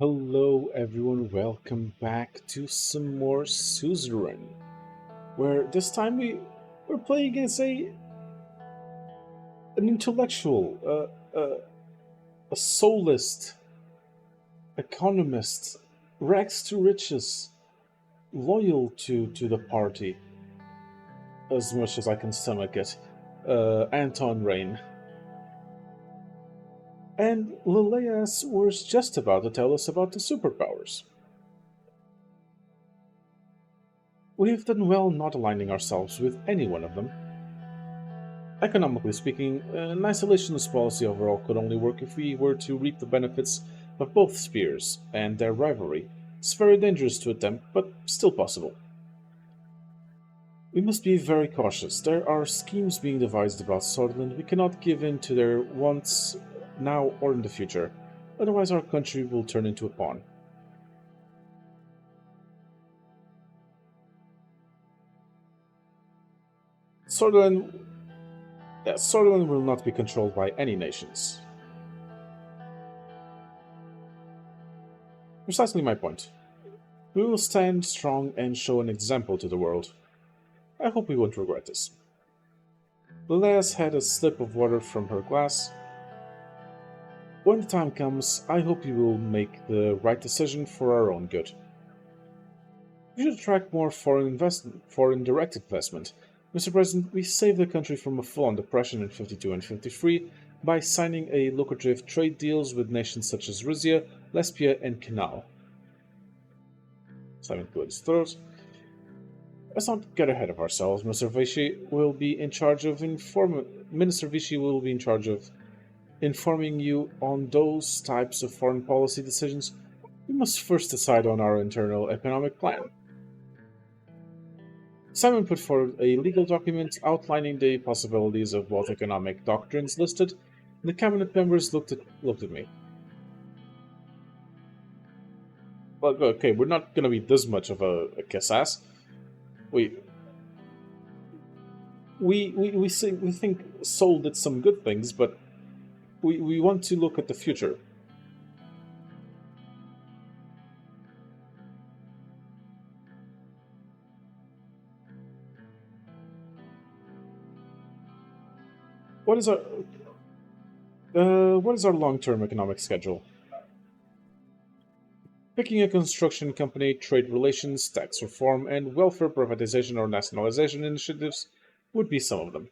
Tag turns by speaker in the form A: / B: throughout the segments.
A: Hello everyone, welcome back to some more Suzerain, where this time we're playing as an intellectual, a soulist, economist, rags to riches, loyal to the party as much as I can stomach it, Anton Rain. And Leleas was just about to tell us about the superpowers. We have done well not aligning ourselves with any one of them. Economically speaking, an isolationist policy overall could only work if we were to reap the benefits of both spheres, and their rivalry is very dangerous to attempt, but still possible. We must be very cautious. There are schemes being devised about Sutherland. We cannot give in to their wants now or in the future, otherwise our country will turn into a pawn. Sutherland, Sutherland will not be controlled by any nations. Precisely my point. We will stand strong and show an example to the world. I hope we won't regret this. Leleas had a sip of water from her glass. When the time comes, I hope you will make the right decision for our own good. We should attract more foreign direct investment. Mr. President, we saved the country from a full-on depression in 52 and 53 by signing a lucrative trade deals with nations such as Russia, Lesbia, and Canal. Simon cleared his throat. Let's not get ahead of ourselves. Minister Vichy will be in charge of informing you on those types of foreign policy decisions. We must first decide on our internal economic plan. Simon put forward a legal document outlining the possibilities of both economic doctrines listed, and the cabinet members looked at me. Well, okay, we're not going to be this much of a kiss ass. We we think Seoul did some good things, but we want to look at the future. What is our long-term economic schedule? Picking a construction company, trade relations, tax reform, and welfare privatization or nationalization initiatives would be some of them.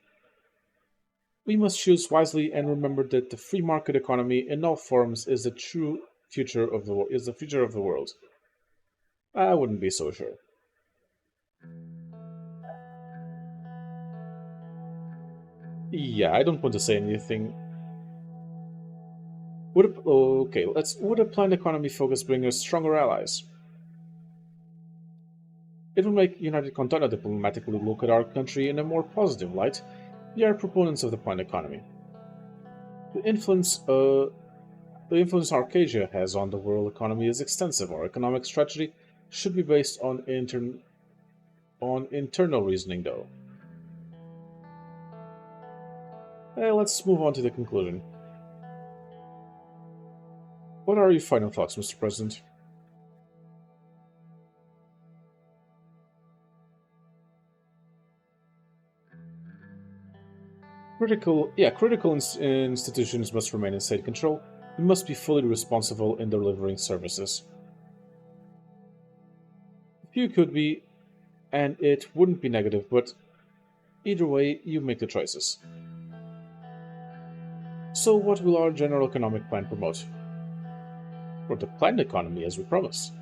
A: We must choose wisely and remember that the free market economy in all forms is the true future of the future of the world. I wouldn't be so sure. Yeah, I don't want to say anything. Would a planned economy focus bring us stronger allies? It would make United Contana diplomatically look at our country in a more positive light. We are proponents of the planned economy. The influence, uh, the influence Arcadia has on the world economy is extensive. Our economic strategy should be based on internal reasoning, though. Let's move on to the conclusion. What are your final thoughts, Mr. President? Institutions must remain in state control and must be fully responsible in delivering services. Few could be, and it wouldn't be negative, but either way, you make the choices. So, what will our general economic plan promote? Or the planned economy, as we promised.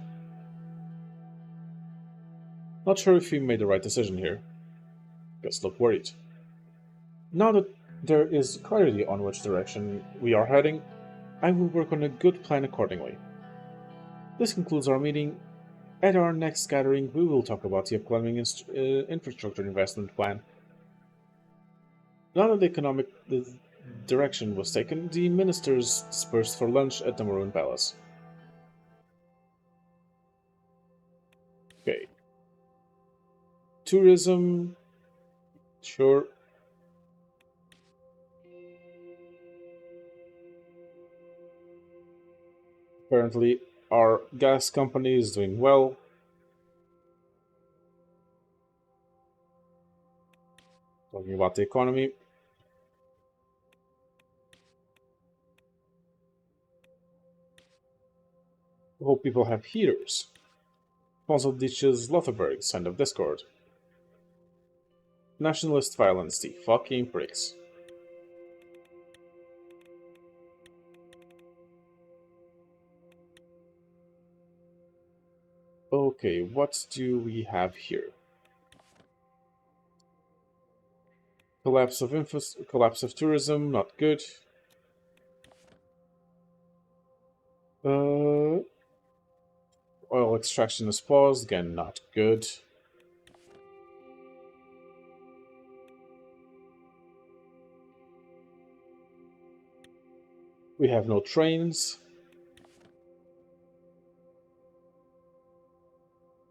A: Not sure if we made the right decision here. Just look worried. Now that there is clarity on which direction we are heading, I will work on a good plan accordingly. This concludes our meeting. At our next gathering, we will talk about the upcoming infrastructure investment plan. Now that the direction was taken, the ministers dispersed for lunch at the Maroon Palace. Okay. Tourism. Sure. Apparently, Our gas company is doing well. Talking about the economy. Hope people have heaters. Puzzle ditches Lotharbergs, end of Discord. Nationalist violence, the fucking pricks. Okay, what do we have here? Collapse of tourism, not good. Uh, Oil extraction is paused, again, not good. We have no trains.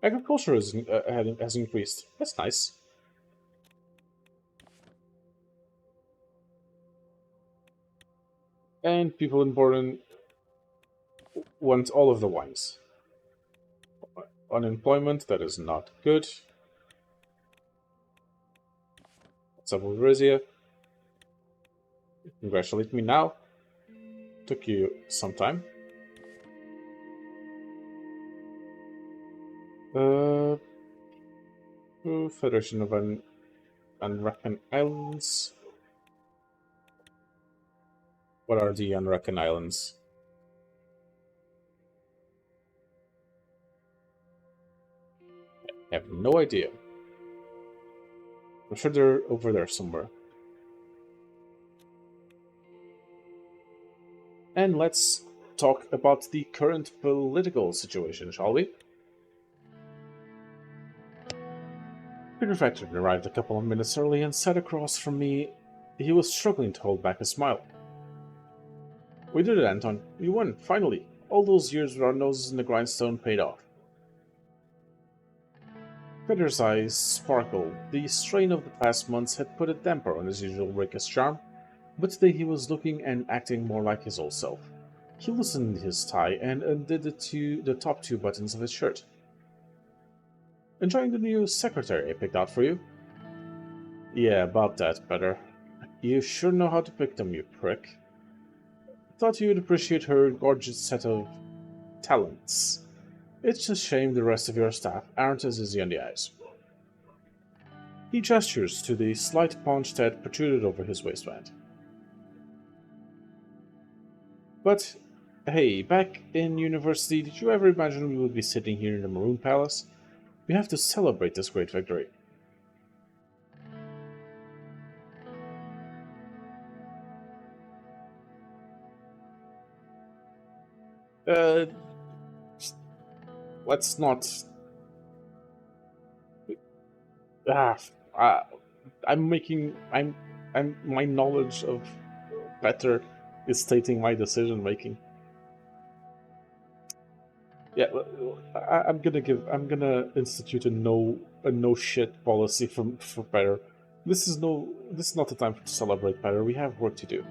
A: Agriculture has increased. That's nice. And people in Borden want all of the wines. Unemployment, that is not good. What's up with Rizia? Congratulate me now. Took you some time. Uh, Federation of Unreckoned Islands. What are the Unreckoned Islands? I have no idea. I'm sure they're over there somewhere. And let's talk about the current political situation, shall we? Peter Factor arrived a couple of minutes early and sat across from me. He was struggling to hold back a smile. We did it, Anton. We won, finally. All those years with our noses in the grindstone paid off. Peter's eyes sparkled. The strain of the past months had put a damper on his usual rakish charm, but today he was looking and acting more like his old self. He loosened his tie and undid the top two buttons of his shirt. Enjoying the new secretary I picked out for you? Yeah, about that, Peter. You sure know how to pick them, you prick. Thought you'd appreciate her gorgeous set of talents. It's a shame the rest of your staff aren't as easy on the eyes. He gestures to the slight paunch that protruded over his waistband. But, hey, back in university, did you ever imagine we would be sitting here in the Maroon Palace? We have to celebrate this great victory. Uh, let's not. Ah, uh, I'm making. My knowledge of better is stating my decision making. Yeah, I'm gonna institute a no shit policy for better. This is not the time to celebrate better. We have work to do.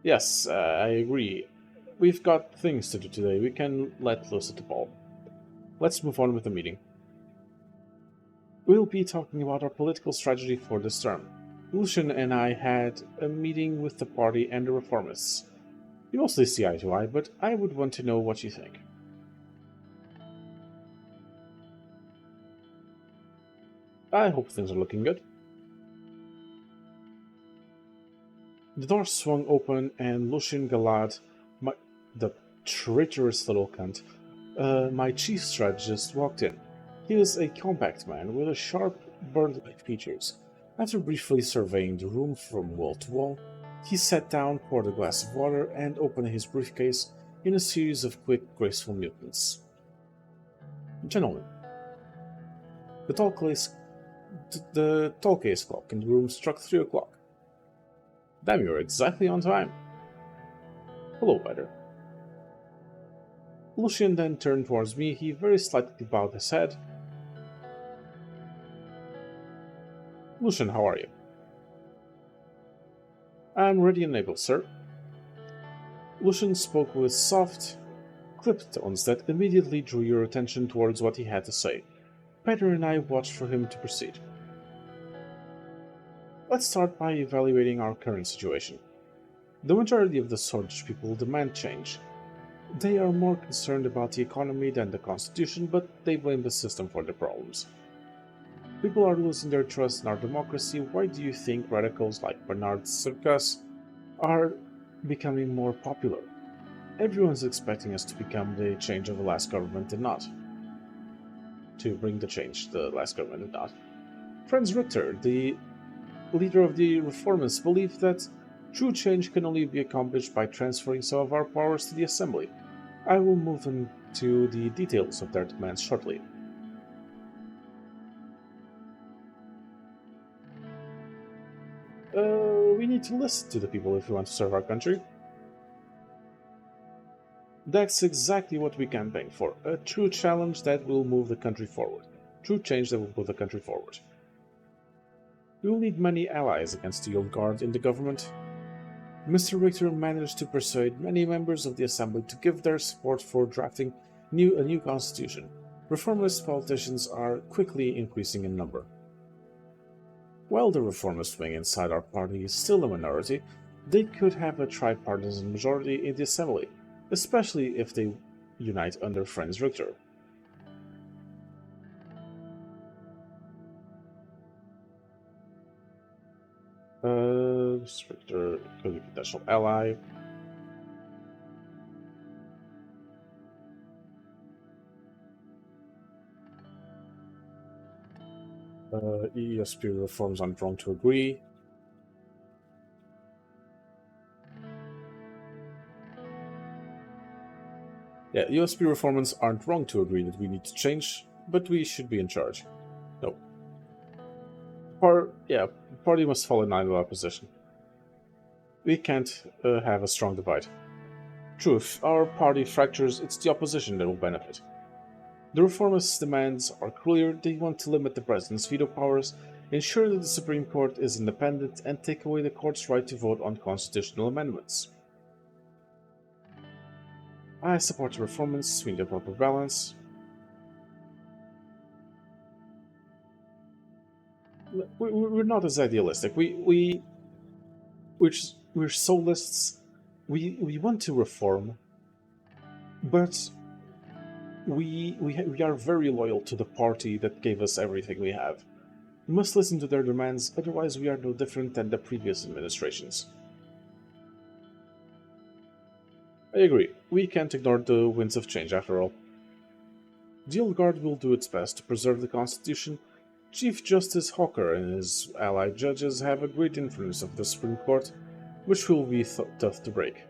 A: Yes, I agree. We've got things to do today. We can let loose at the ball. Let's move on with the meeting. We'll be talking about our political strategy for this term. Lucian and I had a meeting with the party and the reformists. We mostly see eye to eye, but I would want to know what you think. I hope things are looking good. The door swung open and Lucian Galad, the traitorous little cunt, my chief strategist, walked in. He was a compact man with a sharp, bird-like features. After briefly surveying the room from wall to wall, he sat down, poured a glass of water, and opened his briefcase in a series of quick, graceful movements. Gentlemen, the tall case clock in the room struck 3 o'clock. Damn, you're exactly on time. Hello, Peter. Lucian then turned towards me. He very slightly bowed his head. Lucian, how are you? I'm ready and able, sir. Lucian spoke with soft, clipped tones that immediately drew your attention towards what he had to say. Peter and I watched for him to proceed. Let's start by evaluating our current situation. The majority of the Swordfish people demand change. They are more concerned about the economy than the constitution, but they blame the system for their problems. People are losing their trust in our democracy. Why do you think radicals like Bernard Circus are becoming more popular? Everyone's expecting us to become the change of the last government did not. To bring the change the last government did not. Franz Richter, the leader of the reformists, believed that true change can only be accomplished by transferring some of our powers to the Assembly. I will move into the details of their demands shortly. We need to listen to the people if we want to serve our country. That's exactly what we campaign for. A true challenge that will move the country forward. True change that will move the country forward. We will need many allies against the old guard in the government. Mr. Richter managed to persuade many members of the Assembly to give their support for drafting a new constitution. Reformist politicians are quickly increasing in number. While the reformist wing inside our party is still a minority, they could have a tripartisan majority in the Assembly, especially if they unite under Franz Richter. Richter could be a potential ally. ESP reforms aren't wrong to agree. Yeah, USP reformers aren't wrong to agree that we need to change, but we should be in charge. No. Party must fall in line with our position. We can't have a strong divide. True, if our party fractures, it's the opposition that will benefit. The reformists' demands are clear. They want to limit the president's veto powers, ensure that the Supreme Court is independent, and take away the court's right to vote on constitutional amendments. I support the reformists. We need a proper balance. We're not as idealistic. We're, we're soulists. We want to reform, but we are very loyal to the party that gave us everything we have. We must listen to their demands, otherwise we are no different than the previous administrations. I agree. We can't ignore the winds of change after all. The old guard will do its best to preserve the Constitution. Chief Justice Hawker and his allied judges have a great influence over the Supreme Court, which will be tough to break.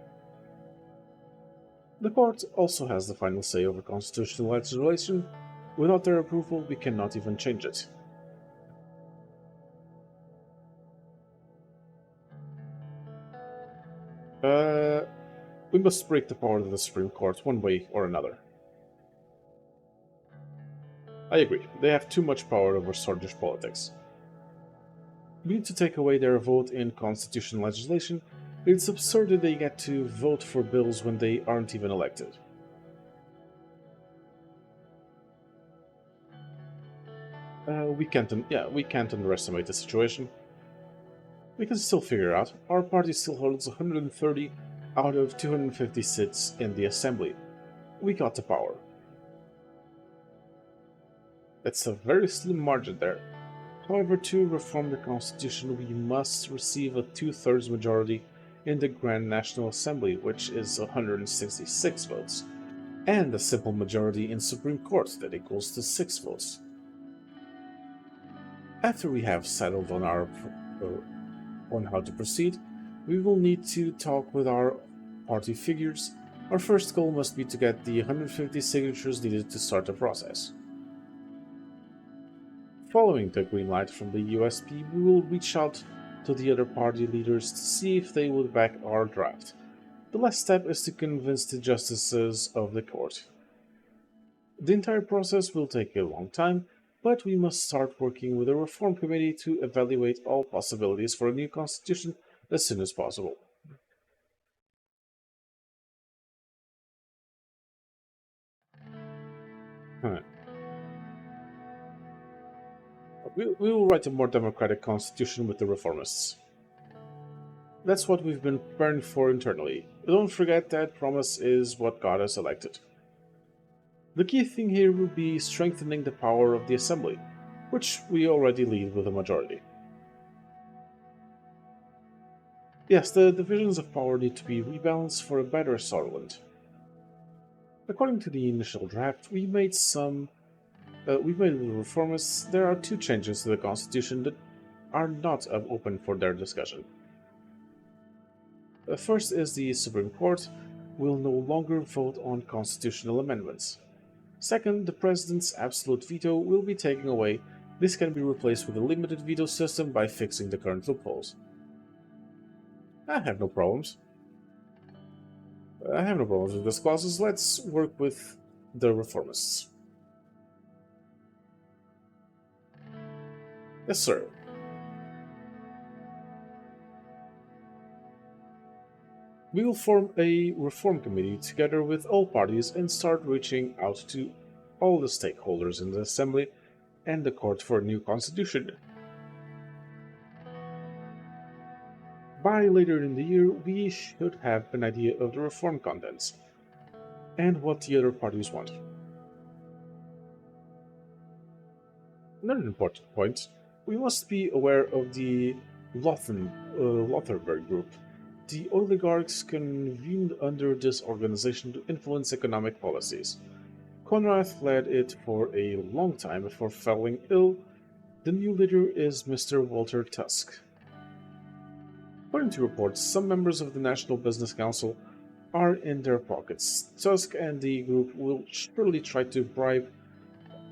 A: The court also has the final say over constitutional legislation. Without their approval, we cannot even change it. Uh, we must break the power of the Supreme Court one way or another. I agree, they have too much power over Swordfish politics. We need to take away their vote in constitutional legislation. It's absurd that they get to vote for bills when they aren't even elected. We can't underestimate the situation. We can still figure out. Our party still holds 130 out of 250 seats in the assembly. We got the power. That's a very slim margin there. However, to reform the constitution, we must receive a two-thirds majority in the Grand National Assembly, which is 166 votes, and a simple majority in Supreme Court that equals to 6 votes. After we have settled on how to proceed, we will need to talk with our party figures. Our first goal must be to get the 150 signatures needed to start the process. Following the green light from the USP, we will reach out to the other party leaders to see if they would back our draft. The last step is to convince the justices of the court. The entire process will take a long time, but we must start working with the reform committee to evaluate all possibilities for a new constitution as soon as possible. We will write a more democratic constitution with the reformists. That's what we've been preparing for internally. Don't forget that promise is what got us elected. The key thing here will be strengthening the power of the Assembly, which we already lead with a majority. Yes, the divisions of power need to be rebalanced for a better settlement. According to the initial draft, we made with the reformists. There are two changes to the constitution that are not open for their discussion. First is the Supreme Court will no longer vote on constitutional amendments. Second, the President's absolute veto will be taken away. This can be replaced with a limited veto system by fixing the current loopholes. I have no problems. I have no problems with these clauses. Let's work with the reformists. Yes, sir. We will form a reform committee together with all parties and start reaching out to all the stakeholders in the Assembly and the Court for a new constitution. By later in the year, we should have an idea of the reform contents and what the other parties want. Another important point, we must be aware of the Lotharberg group. The oligarchs convened under this organization to influence economic policies. Conrad led it for a long time before falling ill. The new leader is Mr. Walter Tusk. According to reports, some members of the National Business Council are in their pockets. Tusk and the group will surely try to bribe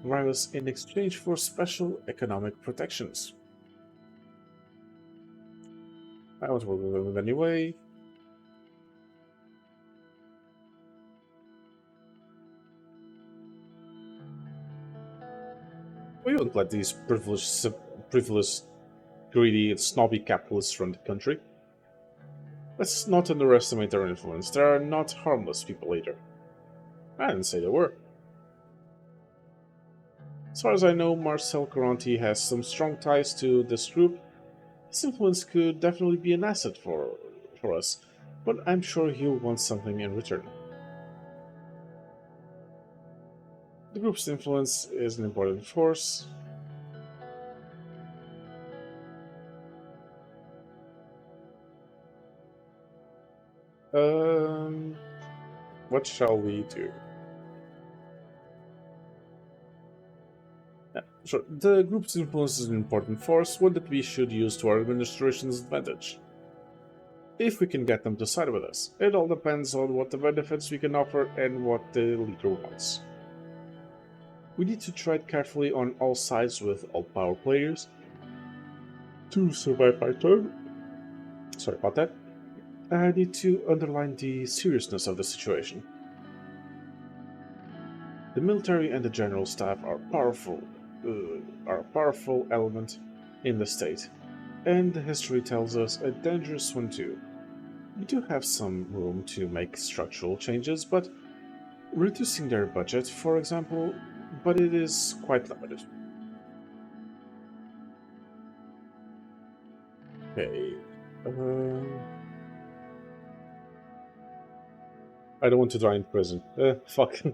A: us in exchange for special economic protections. I want to work with them anyway. We won't let these privileged, greedy, and snobby capitalists run the country. Let's not underestimate their influence. They are not harmless people either. I didn't say they were. As far as I know, Marcel Caronti has some strong ties to this group. His influence could definitely be an asset for us, but I'm sure he'll want something in return. The group's influence is an important force. Um, what shall we do? Yeah, sure. The group's influence is an important force, one that we should use to our administration's advantage. If we can get them to side with us, it all depends on what the benefits we can offer and what the leader wants. We need to tread carefully on all sides with all power players to survive my turn. Sorry about that. I need to underline the seriousness of the situation. The military and the general staff are a powerful element in the state, and the history tells us a dangerous one too. We do have some room to make structural changes, but reducing their budget, for example, but it is quite limited. Okay. Um, I don't want to die in prison. Fuck. uh,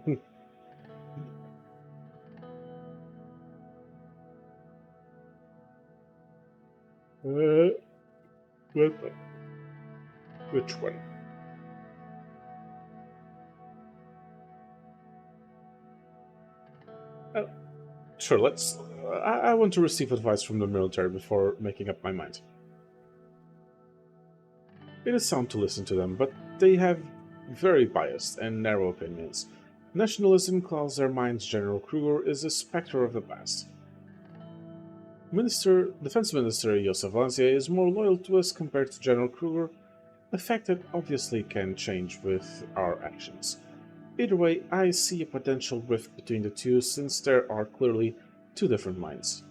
A: what? Which one? Uh, sure, let's. I want to receive advice from the military before making up my mind. It is sound to listen to them, but they have very biased and narrow opinions. Nationalism clouds their minds. General Kruger is a specter of the past. Defense Minister Josef Vancia is more loyal to us compared to General Kruger, a fact that obviously can change with our actions. Either way, I see a potential rift between the two since there are clearly two different minds.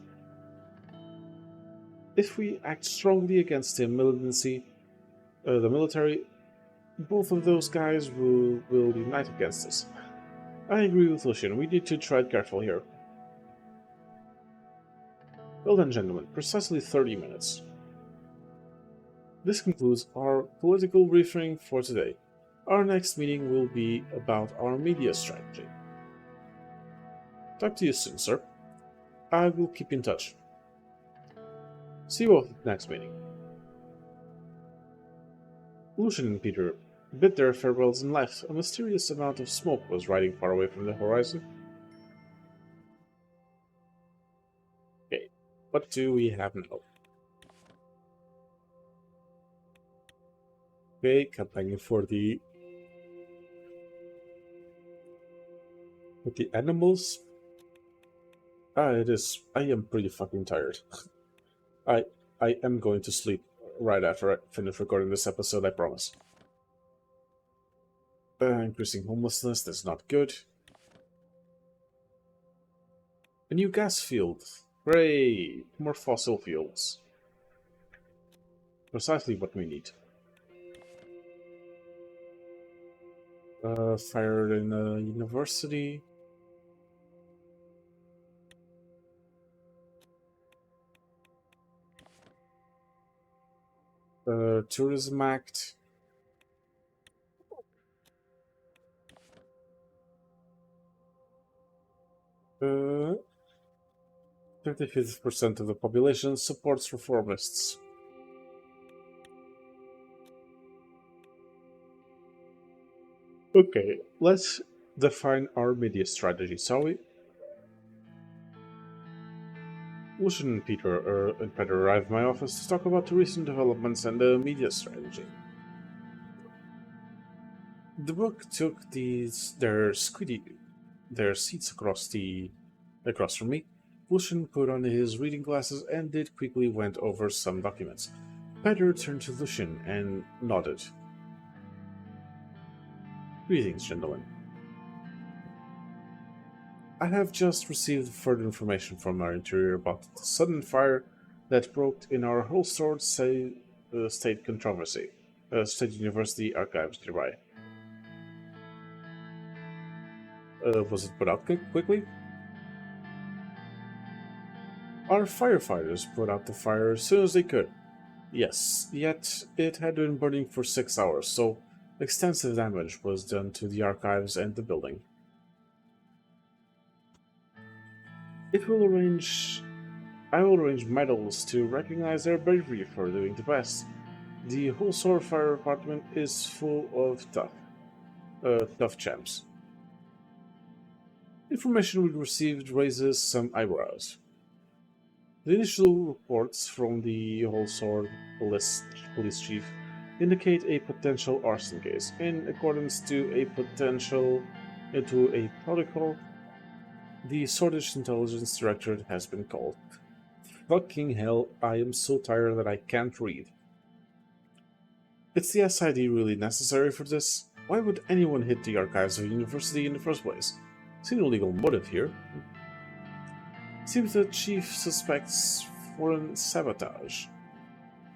A: If we act strongly against the military, both of those guys will unite against us. I agree with Lucian. We need to tread careful here. Well then, gentlemen, precisely 30 minutes. This concludes our political briefing for today. Our next meeting will be about our media strategy. Talk to you soon, sir. I will keep in touch. See you all at the next meeting. Lucian and Peter bid their farewells and left. A mysterious amount of smoke was riding far away from the horizon. Okay, what do we have now? Okay, campaigning for the animals. It is. I am pretty fucking tired. I I am going to sleep right after I finish recording this episode. I promise. Increasing homelessness. That's not good. A new gas field. Hooray! More fossil fuels. Precisely what we need. Fire in a university. Tourism Act. 55% of the population supports reformists. Okay, let's define our media strategy, shall we? Lucian and Peter arrived at my office to talk about the recent developments and the media strategy. The book took their seats across from me. Lucian put on his reading glasses and did quickly went over some documents. Peter turned to Lucian and nodded. Greetings, gentlemen. I have just received further information from our interior about the sudden fire that broke in our whole state controversy, State University archives nearby. Was it put out quickly? Our firefighters put out the fire as soon as they could. Yes, yet it had been burning for 6 hours, so extensive damage was done to the archives and the building. It will arrange I will arrange medals to recognize their bravery for doing the best. The whole Sword Fire Department is full of tough champs. Information we received raises some eyebrows. The initial reports from the Whole Sword police chief indicate a potential arson case in accordance to a protocol. The Swordfish Intelligence Directorate has been called. Fucking hell, I am so tired that I can't read. Is the SID really necessary for this? Why would anyone hit the archives of a university in the first place? See no legal motive here. Seems the chief suspects foreign sabotage.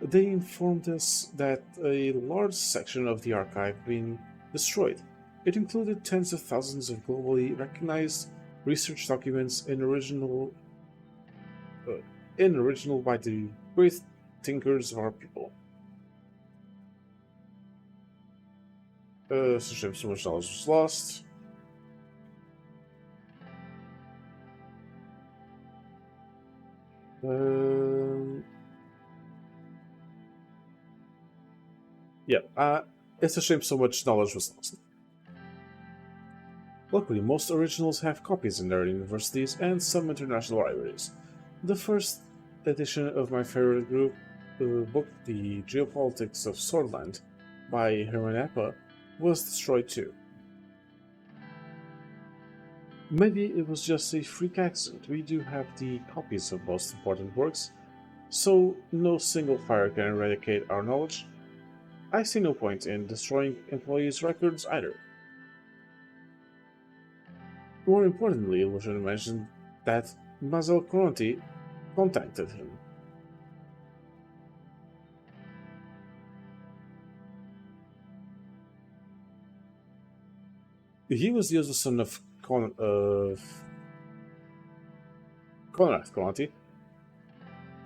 A: They informed us that a large section of the archive been destroyed. It included tens of thousands of globally recognized research documents in original by the great thinkers of our people. So much knowledge was lost. It's a shame so much knowledge was lost. Luckily, most originals have copies in their universities and some international libraries. The first edition of my favorite book, The Geopolitics of Swordland, by Herman Appa, was destroyed too. Maybe it was just a freak accident. We do have the copies of most important works, so no single fire can eradicate our knowledge. I see no point in destroying employees' records either. More importantly, we should mention that Mazel Conti contacted him. He was the other son of Conrad Conti.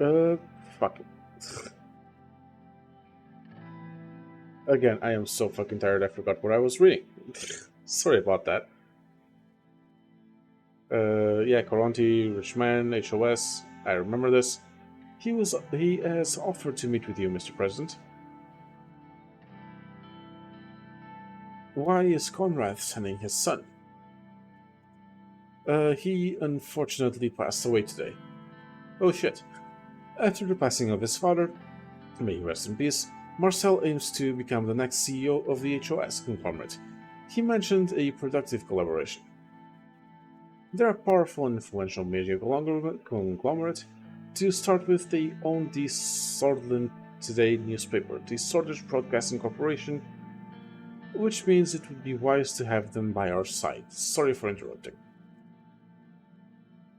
A: Uh, Fuck it. Again, I am so fucking tired. I forgot what I was reading. Sorry about that. Yeah, Coronti, Richman, HOS. I remember this. He has offered to meet with you, Mr. President. Why is Conrad sending his son? He unfortunately passed away today. Oh shit. After the passing of his father, may he rest in peace, Marcel aims to become the next CEO of the HOS conglomerate. He mentioned a productive collaboration. They're a powerful and influential media conglomerate. To start with, they own the Sordland Today newspaper, the Swordfish Broadcasting Corporation, which means it would be wise to have them by our side. Sorry for interrupting.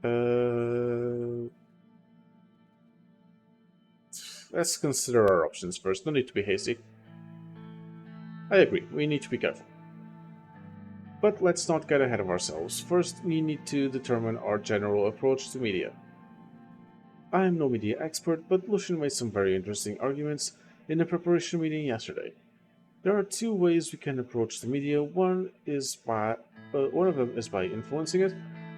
A: Uh, let's consider our options first. No need to be hasty. I agree, we need to be careful. But let's not get ahead of ourselves. First, we need to determine our general approach to media. I am no media expert, but Lucian made some very interesting arguments in the preparation meeting yesterday. There are two ways we can approach the media. One of them is by influencing it,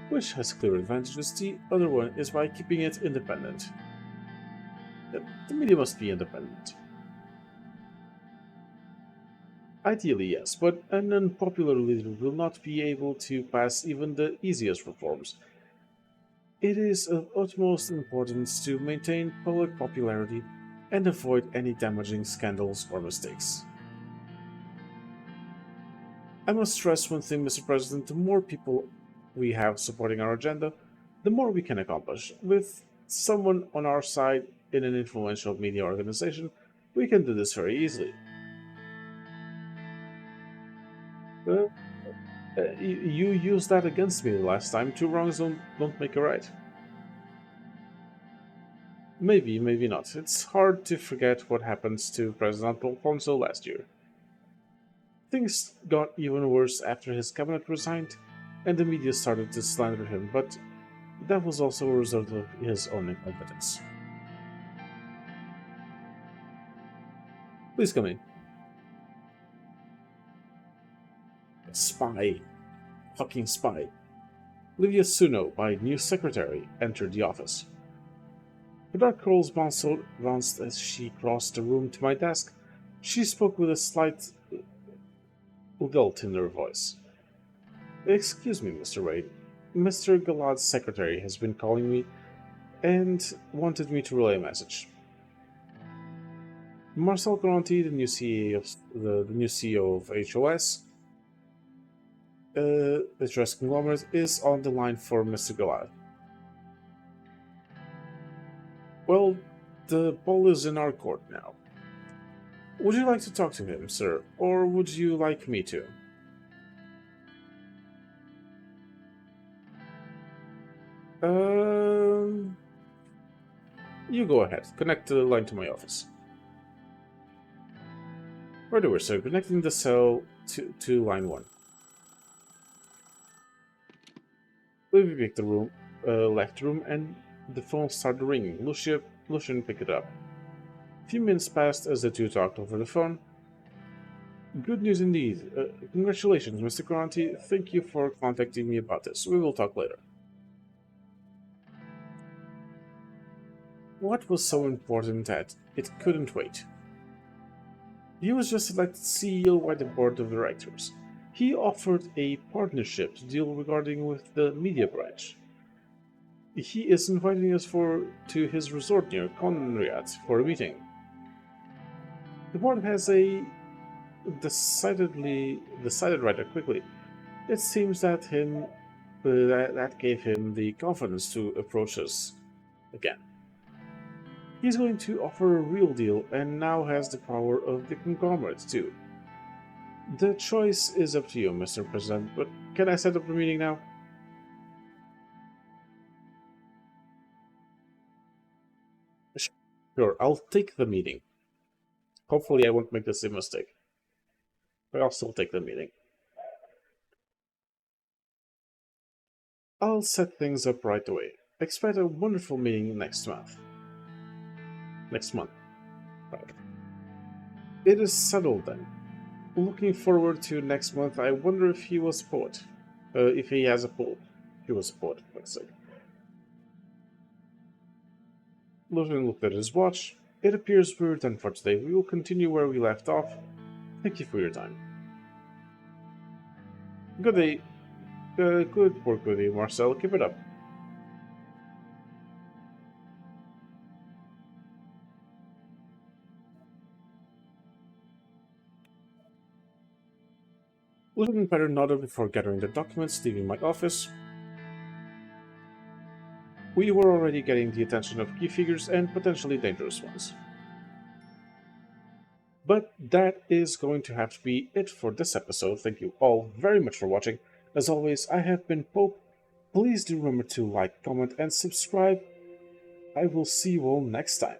A: which has clear advantages. The other one is by keeping it independent. The media must be independent. Ideally, yes, but an unpopular leader will not be able to pass even the easiest reforms. It is of utmost importance to maintain public popularity and avoid any damaging scandals or mistakes. I must stress one thing, Mr. President: the more people we have supporting our agenda, the more we can accomplish. With someone on our side in an influential media organization, we can do this very easily. Uh, you used that against me the last time. Two wrongs don't make a right. Maybe, maybe not. It's hard to forget what happened to President Alfonso last year. Things got even worse after his cabinet resigned, and the media started to slander him, but that was also a result of his own incompetence. Please come in. Spy. Fucking spy. Livia Suno, my new secretary, entered the office. Her dark curls bounced as she crossed the room to my desk. She spoke with a slight lilt in her voice. Excuse me, Mr. Wade. Mr. Galad's secretary has been calling me and wanted me to relay a message. Marcel Garanti, the new CEO of HOS, HOS conglomerate, is on the line for Mr. Galad. Well, the ball is in our court now. Would you like to talk to him, sir, or would you like me to? Um, you go ahead. Connect the line to my office. Right away, sir. Connecting the cell to line 1. Livy picked the room, left the room, and the phone started ringing. Lucian picked it up. A few minutes passed as the two talked over the phone. Good news indeed. Congratulations, Mr. Garanti. Thank you for contacting me about this. We will talk later. What was so important that it couldn't wait? He was just elected CEO by the board of directors. He offered a partnership deal regarding with the media branch. He is inviting us to his resort near Conrad for a meeting. The board has decided rather quickly. It seems that gave him the confidence to approach us again. He's going to offer a real deal and now has the power of the conglomerate too. The choice is up to you, Mr. President, but can I set up the meeting now? Sure, I'll take the meeting. Hopefully, I won't make the same mistake. But I'll still take the meeting. I'll set things up right away. Expect a wonderful meeting next month. Next month, rather. It is settled then. Looking forward to next month. I wonder if he was a poet. If he has a poet. He was a poet, let's say. Logan looked at his watch. It appears we're done for today. We will continue where we left off. Thank you for your time. Good day. Good work with you, Marcel. Keep it up. Logan better nodded before gathering the documents, leaving my office. We were already getting the attention of key figures and potentially dangerous ones. But that is going to have to be it for this episode. Thank you all very much for watching. As always, I have been Pope. Please do remember to like, comment, and subscribe. I will see you all next time.